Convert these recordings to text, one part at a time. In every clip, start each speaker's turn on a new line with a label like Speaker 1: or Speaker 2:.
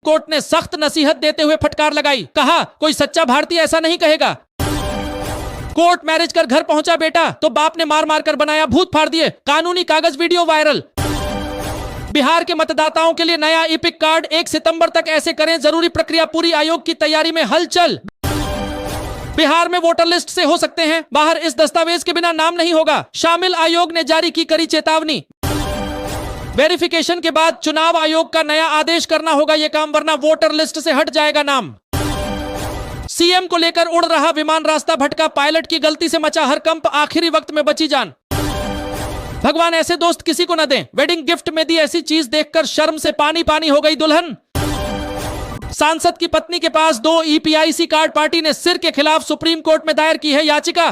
Speaker 1: Court ने सख्त नसीहत देते हुए फटकार लगाई। कहा, कोई सच्चा भारतीय ऐसा नहीं कहेगा। कोर्ट मैरिज कर घर पहुंचा बेटा तो बाप ने मार मार कर बनाया भूत फाड़ दिए, कानूनी कागज वीडियो वायरल। बिहार के मतदाताओं के लिए नया ईपिक कार्ड 1 सितंबर तक ऐसे करें जरूरी प्रक्रिया पूरी, आयोग की तैयारी में हलचल। बिहार में वोटर लिस्ट से हो सकते हैं बाहर, इस दस्तावेज के बिना नाम नहीं होगा शामिल, आयोग ने जारी की कड़ी चेतावनी। वेरिफिकेशन के बाद चुनाव आयोग का नया आदेश करना होगा यह काम, वरना वोटर लिस्ट से हट जाएगा नाम। सीएम को लेकर उड़ रहा विमान रास्ता भटका, पायलट की गलती से मचा हरकंप, आखिरी वक्त में बची जान। भगवान ऐसे दोस्त किसी को न दें, वेडिंग गिफ्ट में दी ऐसी चीज देखकर शर्म से पानी पानी हो गई दुल्हन। सांसद की पत्नी के पास 2 ईपीआईसी कार्ड, पार्टी ने सिर के खिलाफ सुप्रीम कोर्ट में दायर की है याचिका।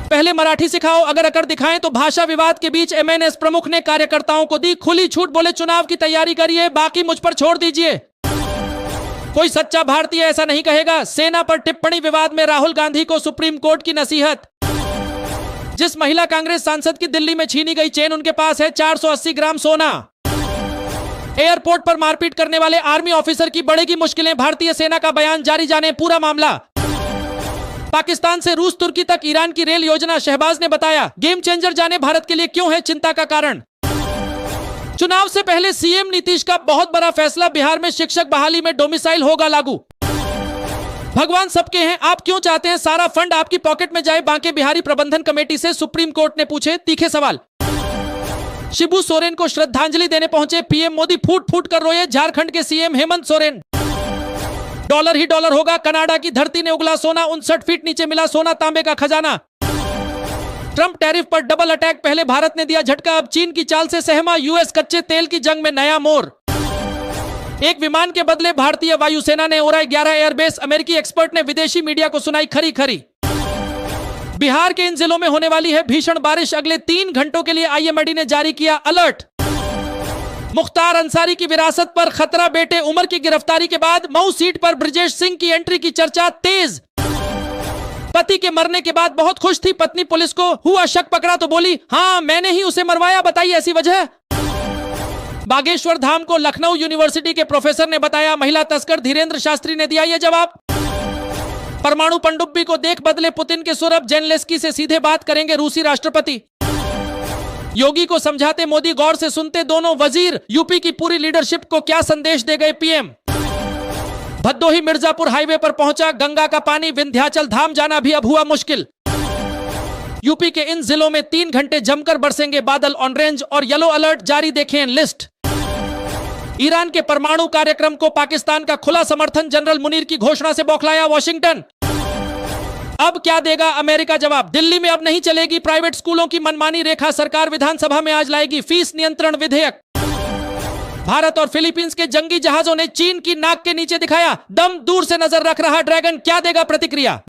Speaker 1: पहले मराठी सिखाओ, अगर अकड़ दिखाएं तो भाषा विवाद के बीच एमएनएस प्रमुख ने कार्यकर्ताओं को दी खुली छूट, बोले चुनाव की तैयारी करिए, बाकी मुझ पर छोड़ दीजिए। कोई सच्चा भारतीय ऐसा नहीं कहेगा। सेना पर टिप्पणी विवाद में राहुल गांधी को सुप्रीम कोर्ट की नसीहत। जिस महिला कांग्रेस सांसद की दिल्ली में छीनी गई चेन, उनके पास है 480 ग्राम सोना। एयरपोर्ट पर मारपीट करने वाले आर्मी ऑफिसर की बढ़ेगी मुश्किलें, भारतीय सेना का बयान जारी, जाने पूरा मामला। पाकिस्तान से रूस तुर्की तक ईरान की रेल योजना, शहबाज ने बताया गेम चेंजर, जाने भारत के लिए क्यों है चिंता का कारण। चुनाव से पहले सीएम नीतीश का बहुत बड़ा फैसला, बिहार में शिक्षक बहाली में डोमिसाइल होगा लागू। भगवान सबके हैं, आप क्यों चाहते हैं सारा फंड आपकी पॉकेट में जाए, बांके बिहारी प्रबंधन कमेटी से सुप्रीम कोर्ट ने पूछे तीखे सवाल। शिबू सोरेन को श्रद्धांजलि देने पहुंचे पीएम मोदी, फूट फूट कर रोए झारखंड के सीएम हेमंत सोरेन। डॉलर ही डॉलर होगा, कनाडा की धरती ने उगला सोना, 59 फीट नीचे मिला सोना तांबे का खजाना। ट्रंप टैरिफ पर डबल अटैक, पहले भारत ने दिया झटका, अब चीन की चाल से सहमा, यूएस कच्चे तेल की जंग में नया मोड़। एक विमान के बदले भारतीय वायुसेना ने उड़ाए 11 एयरबेस, अमेरिकी एक्सपर्ट ने विदेशी मीडिया को सुनाई खरी खरी। बिहार के इन जिलों में होने वाली है भीषण बारिश, अगले 3 घंटों के लिए आईएमडी ने जारी किया अलर्ट। मुख्तार अंसारी की विरासत पर खतरा, बेटे उमर की गिरफ्तारी के बाद मऊ सीट पर ब्रजेश सिंह की एंट्री की चर्चा तेज। पति के मरने के बाद बहुत खुश थी पत्नी, पुलिस को हुआ शक पकड़ा तो बोली हां मैंने ही उसे मरवाया, बताइए ऐसी वजह। बागेश्वर धाम को लखनऊ यूनिवर्सिटी के प्रोफेसर ने बताया महिला तस्कर, धीरेन्द्र शास्त्री ने दिया यह जवाब। परमाणु पनडुब्बी को देख बदले पुतिन के सुर, अब जेलेंस्की से सीधे बात करेंगे रूसी राष्ट्रपति। योगी को समझाते मोदी, गौर से सुनते दोनों वजीर, यूपी की पूरी लीडरशिप को क्या संदेश दे गए पीएम। भदोही मिर्जापुर हाईवे पर पहुंचा गंगा का पानी, विंध्याचल धाम जाना भी अब हुआ मुश्किल। यूपी के इन जिलों में 3 घंटे जमकर बरसेंगे बादल, ऑरेंज और येलो अलर्ट जारी, देखें लिस्ट। ईरान के परमाणु कार्यक्रम को पाकिस्तान का खुला समर्थन, जनरल मुनीर की घोषणा से बौखलाया वाशिंगटन। अब क्या देगा अमेरिका जवाब, दिल्ली में अब नहीं चलेगी प्राइवेट स्कूलों की मनमानी, रेखा सरकार विधानसभा में आज लाएगी फीस नियंत्रण विधेयक। भारत और फिलीपींस के जंगी जहाजों ने चीन की नाक के नीचे दिखाया दम, दूर से नजर रख रहा ड्रैगन, क्या देगा प्रतिक्रिया।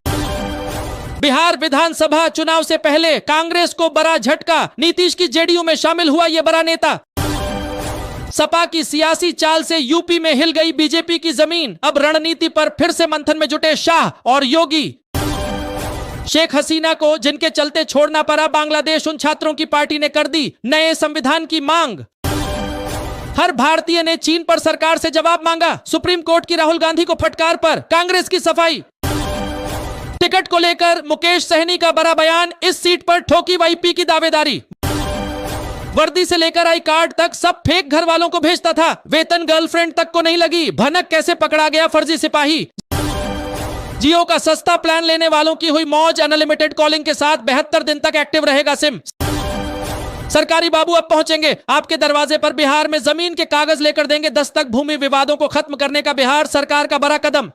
Speaker 1: बिहार विधानसभा चुनाव से पहले कांग्रेस को बड़ा झटका, नीतीश की जेडीयू में शामिल हुआ यह बड़ा नेता। सपा की सियासी चाल से यूपी में हिल गई बीजेपी की जमीन, अब रणनीति पर फिर से मंथन में जुटे शाह और योगी। शेख हसीना को जिनके चलते छोड़ना पड़ा बांग्लादेश, उन छात्रों की पार्टी ने कर दी नए संविधान की मांग। हर भारतीय ने चीन पर सरकार से जवाब मांगा, सुप्रीम कोर्ट की राहुल गांधी को फटकार पर कांग्रेस की सफाई। टिकट को लेकर मुकेश सहनी का बड़ा बयान, इस सीट पर ठोकी वाईपी की दावेदारी। वर्दी से लेकर आई कार्ड तक सब फेक घर वालों को भेजता था, वेतन गर्लफ्रेंड तक को नहीं लगी, भनक कैसे पकड़ा गया फर्जी सिपाही। जियो का सस्ता प्लान लेने वालों की हुई मौज, अनलिमिटेड कॉलिंग के साथ 72 दिन तक एक्टिव रहेगा सिम। सरकारी बाबू अब पहुंचेंगे आपके दरवाजे पर, बिहार में जमीन के कागज लेकर देंगे दस्तक, भूमि विवादों को खत्म करने का बिहार सरकार का बड़ा कदम।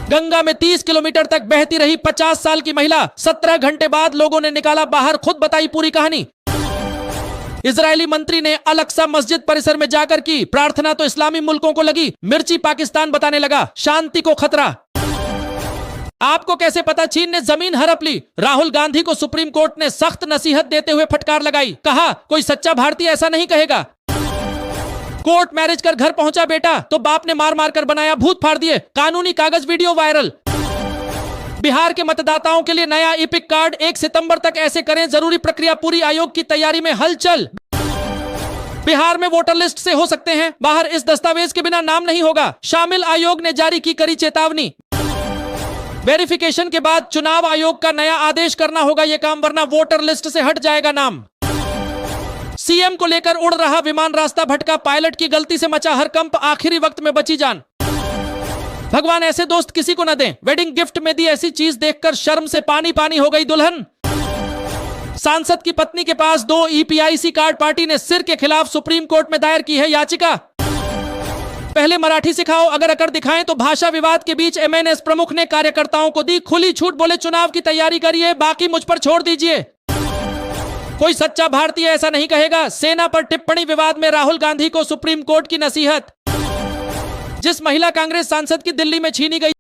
Speaker 1: गंगा में 30 किलोमीटर तक बहती रही 50 साल की महिला, 17 घंटे बाद लोगों ने निकाला बाहर, खुद बताई पूरी कहानी। इजरायली मंत्री ने अल-अक्सा मस्जिद परिसर में जाकर की प्रार्थना, तो इस्लामी मुल्कों को लगी मिर्ची, पाकिस्तान बताने लगा शांति को खतरा। आपको कैसे पता चीन ने जमीन हड़प ली, राहुल गांधी को सुप्रीम कोर्ट ने सख्त नसीहत देते हुए फटकार लगाई। कहा, कोई सच्चा भारतीय ऐसा नहीं कहेगा। कोर्ट मैरिज कर घर पहुंचा बेटा तो बाप ने मार मार कर बनाया भूत फाड़ दिए, कानूनी कागज वीडियो वायरल। बिहार के मतदाताओं के लिए नया ईपिक कार्ड 1 सितंबर तक ऐसे करें जरूरी प्रक्रिया पूरी, आयोग की तैयारी में हलचल। बिहार में वोटर लिस्ट से हो सकते हैं बाहर, इस दस्तावेज के बिना नाम नहीं होगा शामिल। आयोग ने जारी की कड़ी चेतावनी। वेरिफिकेशन के बाद चुनाव आयोग का नया आदेश करना होगा यह काम, वरना वोटर लिस्ट से हट जाएगा नाम। सीएम को लेकर उड़ रहा विमान रास्ता भटका, पायलट की गलती से मचा हरकंप, आखिरी वक्त में बची जान। भगवान ऐसे दोस्त किसी को न दें। वेडिंग गिफ्ट में दी ऐसी चीज देखकर शर्म से पानी पानी हो गई दुल्हन। सांसद की पत्नी के पास 2 ईपीआईसी कार्ड, पार्टी ने सिर के खिलाफ सुप्रीम कोर्ट में दायर की है याचिका। पहले मराठी सिखाओ, अगर अकड़ दिखाएं तो भाषा विवाद के बीच एमएनएस प्रमुख ने कार्यकर्ताओं को दी खुली छूट, बोले चुनाव की तैयारी करिए, बाकी मुझ पर छोड़ दीजिए। कोई सच्चा भारतीय ऐसा नहीं कहेगा। सेना पर टिप्पणी विवाद में राहुल गांधी को सुप्रीम कोर्ट की नसीहत। जिस महिला कांग्रेस सांसद की दिल्ली में छीनी गई